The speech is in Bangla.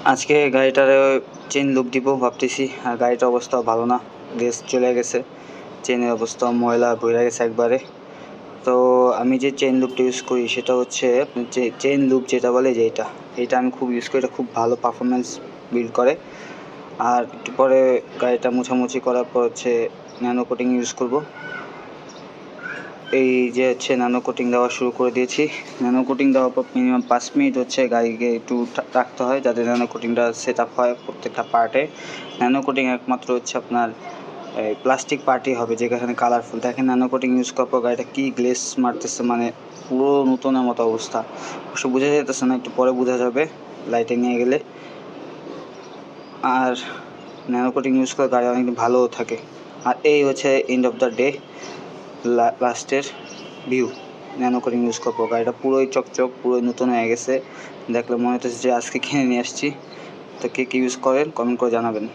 আজকে গাড়িটার চেন লুক দিব ভাবতেছি, আর গাড়িটার অবস্থা ভালো না, গ্যাস চলে গেছে, চেনের অবস্থা ময়লা বইরা গেছে একবারে। তো আমি যে চেন লুপটা ইউজ করি সেটা হচ্ছে আপনার যে চেন লুপ যেটা বলে যে এটা আমি খুব ইউজ করি, এটা খুব ভালো পারফরমেন্স বিল্ড করে। আর একটু পরে গাড়িটা মোছামুছি করার পর হচ্ছে ন্যানো কোটিং ইউজ করব। এই যে হচ্ছে ন্যানো কোটিং দেওয়া শুরু করে দিয়েছি। ন্যানো কোটিং দেওয়ার পর মিনিমাম 5 মিনিট হচ্ছে গাড়িকে একটু রাখতে হয় যাতে ন্যানো কোটিংটা সেট আপ হয় প্রত্যেকটা পার্টে। ন্যানো কোটিং একমাত্র হচ্ছে আপনার প্লাস্টিক পার্টই হবে যেখানে কালারফুল দেখেন। ন্যানো কোটিং ইউজ করার পর গাড়িটা কী গ্লেস মারতেছে, মানে পুরো নতুনের মতো অবস্থা। অবশ্য বোঝা যেতেছে না, একটু পরে বোঝা যাবে লাইটে নিয়ে গেলে। আর ন্যানো কোটিং ইউজ করে গাড়ি অনেক ভালোও থাকে। আর এই হচ্ছে এন্ড অফ দ্য ডে লাস্টের ভিউ। ন্যানো কোটিং ইউজ করবো, গাড়িটা পুরোই চকচক, পুরোই নতুন হয়ে গেছে। দেখলে মনে হচ্ছে যে আজকে কিনে নিয়ে আসছি। তো কে ইউজ করেন কমেন্ট করে জানাবেন।